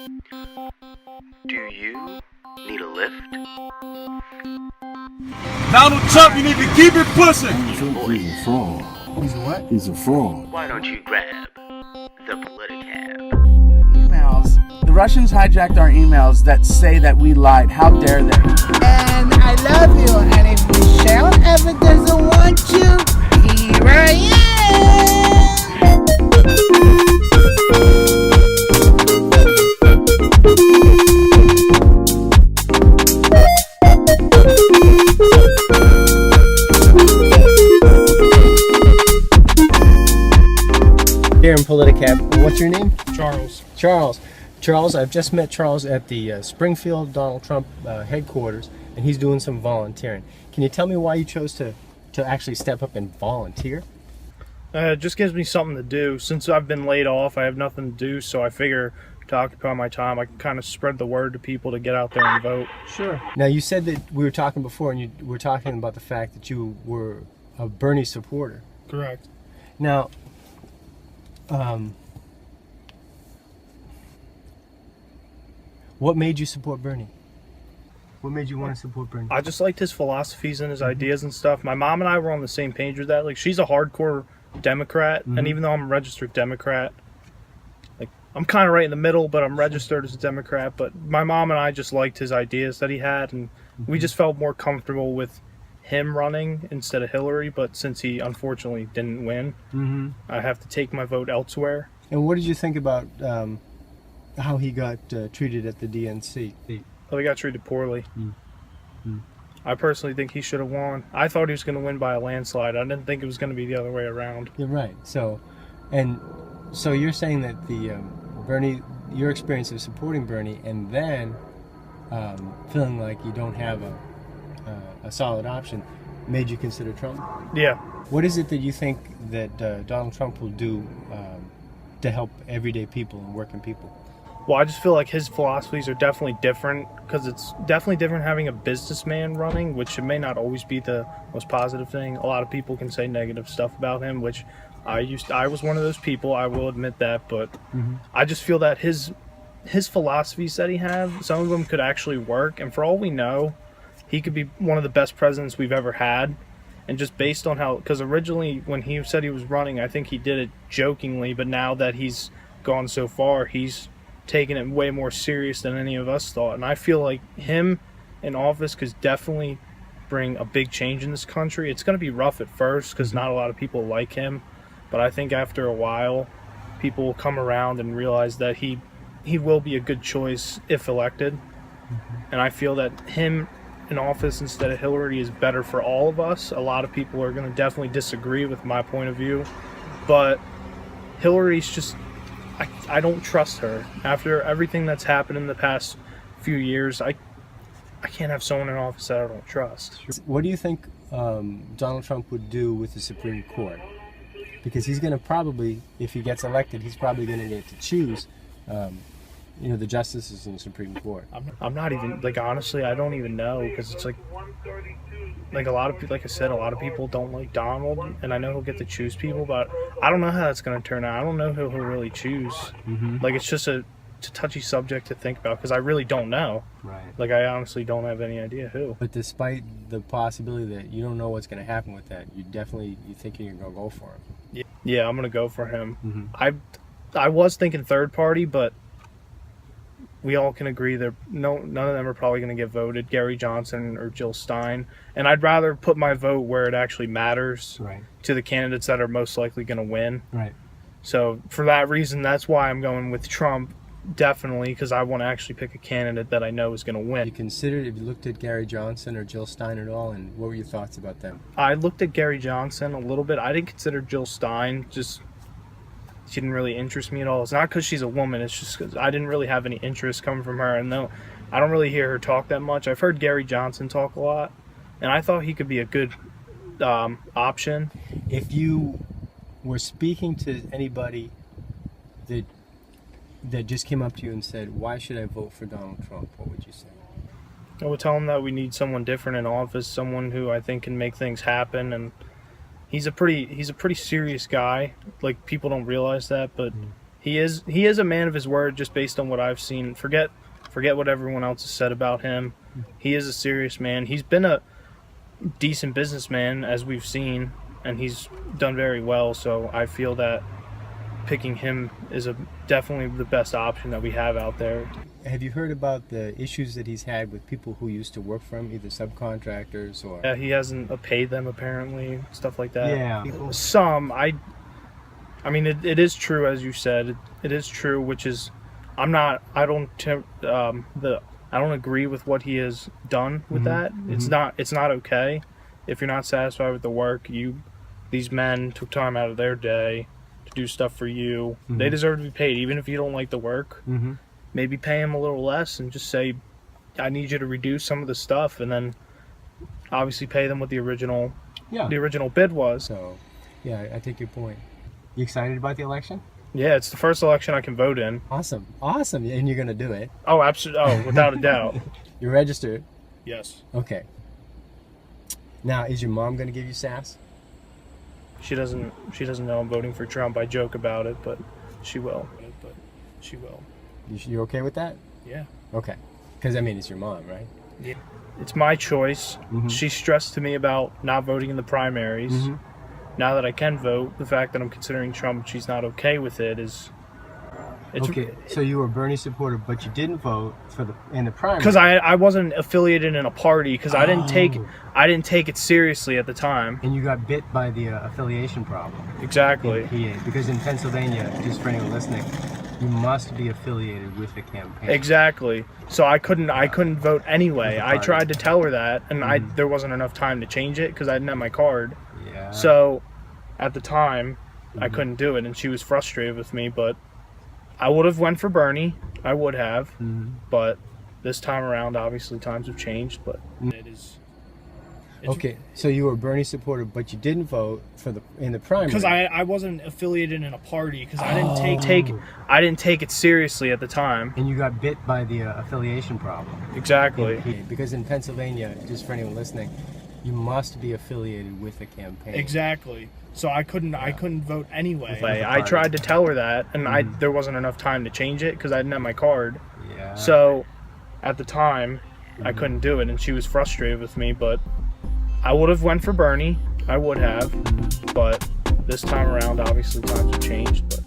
Do you need a lift? Donald Trump, you need to keep it pushing. He's a fraud. He's a what? He's a fraud. Why don't you grab the Politicab? Emails. The Russians hijacked our emails that say that we lied. How dare they? And I love you, and if Michelle ever doesn't want you, here I am. Here in Politicab. What's your name? Charles. Charles, I've just met Charles at the Springfield Donald Trump headquarters, and he's doing some volunteering. Can you tell me why you chose to actually step up and volunteer? It just gives me something to do. Since I've been laid off, I have nothing to do, so I figure to occupy my time, I can kind of spread the word to people to get out there and vote. Sure. Now, you said that we were talking before, and you were talking about the fact that you were a Bernie supporter. Correct. Now, what made you support Bernie? What made you want to support Bernie? I just liked his philosophies and his ideas and stuff. My mom and I were on the same page with that. Like, she's a hardcore Democrat, and even though I'm a registered Democrat, like, I'm kind of right in the middle, but I'm registered as a Democrat. But my mom and I just liked his ideas that he had, and we just felt more comfortable with him running instead of Hillary. But since he unfortunately didn't win, I have to take my vote elsewhere. And what did you think about how he got treated at the DNC? Well, he got treated poorly. I personally think he should have won. I thought he was going to win by a landslide. I didn't think it was going to be the other way around. You're right. So you're saying that the Bernie, your experience of supporting Bernie, and then feeling like you don't have a solid option, made you consider Trump? Yeah. What is it that you think that Donald Trump will do to help everyday people and working people? Well, I just feel like his philosophies are definitely different, because it's definitely different having a businessman running, which it may not always be the most positive thing. A lot of people can say negative stuff about him, which I was one of those people, I will admit that, but I just feel that his philosophies that he has, some of them could actually work, and for all we know, he could be one of the best presidents we've ever had. And just based on how, because originally when he said he was running, I think he did it jokingly, but now that he's gone so far, he's taking it way more serious than any of us thought. And I feel like him in office could definitely bring a big change in this country. It's going to be rough at first because not a lot of people like him, but I think after a while people will come around and realize that he will be a good choice if elected. And I feel that him in office instead of Hillary is better for all of us. A lot of people are going to definitely disagree with my point of view, but Hillary's just, I don't trust her. After everything that's happened in the past few years, I can't have someone in office that I don't trust. What do you think Donald Trump would do with the Supreme Court? Because he's going to probably, if he gets elected, he's probably going to get to choose the justices in the Supreme Court. I'm not even, like, honestly, I don't even know, because it's like a lot of people, like I said, a lot of people don't like Donald, and I know he'll get to choose people, but I don't know how that's going to turn out. I don't know who he'll really choose. Like, it's just a touchy subject to think about, because I really don't know. Right. Like, I honestly don't have any idea who. But despite the possibility that you don't know what's going to happen with that, you think you're going to go for him. Yeah, I'm going to go for him. I was thinking third party, but we all can agree that none of them are probably going to get voted, Gary Johnson or Jill Stein. And I'd rather put my vote where it actually matters, to the candidates that are most likely going to win. Right. So for that reason, that's why I'm going with Trump, definitely, because I want to actually pick a candidate that I know is going to win. Have you looked at Gary Johnson or Jill Stein at all, and what were your thoughts about them? I looked at Gary Johnson a little bit. I didn't consider Jill Stein, just she didn't really interest me at all. It's not because she's a woman, it's just because I didn't really have any interest coming from her, and though I don't really hear her talk that much. I've heard Gary Johnson talk a lot, and I thought he could be a good option. If you were speaking to anybody that just came up to you and said, why should I vote for Donald Trump, what would you say? I would tell him that we need someone different in office, someone who I think can make things happen, and he's a pretty serious guy. Like, people don't realize that, but he is a man of his word, just based on what I've seen. Forget what everyone else has said about him. He is a serious man. He's been a decent businessman, as we've seen, and he's done very well. So I feel that picking him is definitely the best option that we have out there. Have you heard about the issues that he's had with people who used to work for him, either subcontractors or? Yeah, he hasn't paid them, apparently, stuff like that. Yeah. Some, I mean, it is true, as you said. It is true, which is, I don't agree with what he has done with that. It's not okay. If you're not satisfied with the work, these men took time out of their day to do stuff for you. They deserve to be paid, even if you don't like the work. Maybe pay them a little less and just say, I need you to reduce some of the stuff, and then obviously pay them what the original bid was. So, yeah, I take your point. You excited about the election? Yeah, it's the first election I can vote in. Awesome, and you're gonna do it. Oh, absolutely. Oh, without a doubt. You're registered. Yes. Okay. Now, is your mom gonna give you sass? She doesn't know I'm voting for Trump. I joke about it, but she will. You're okay with that? Yeah. Okay. Because, I mean, it's your mom, right? Yeah. It's my choice. She stressed to me about not voting in the primaries. Now that I can vote, the fact that I'm considering Trump, she's not okay with it is... Okay, so you were a Bernie supporter, but you didn't vote in the primary. Because I wasn't affiliated in a party, because I didn't take it seriously at the time. And you got bit by the affiliation problem. Exactly. In PA, because in Pennsylvania, just for anyone listening, you must be affiliated with the campaign. Exactly. So I couldn't vote anyway. I tried to tell her that, and there wasn't enough time to change it because I didn't have my card. Yeah. So at the time, I couldn't do it, and she was frustrated with me. But I would have went for Bernie. I would have. But this time around, obviously times have changed. But Okay, so you were a Bernie supporter, but you didn't vote in the primary. Because I wasn't affiliated in a party, because I didn't take it seriously at the time. And you got bit by the affiliation problem. Exactly. Because in Pennsylvania, just for anyone listening, you must be affiliated with the campaign. Exactly. So I couldn't vote anyway. I tried to tell her that, and there wasn't enough time to change it because I didn't have my card. Yeah. So at the time, I couldn't do it, and she was frustrated with me. But I would have went for Bernie. I would have. But this time around, obviously times have changed. But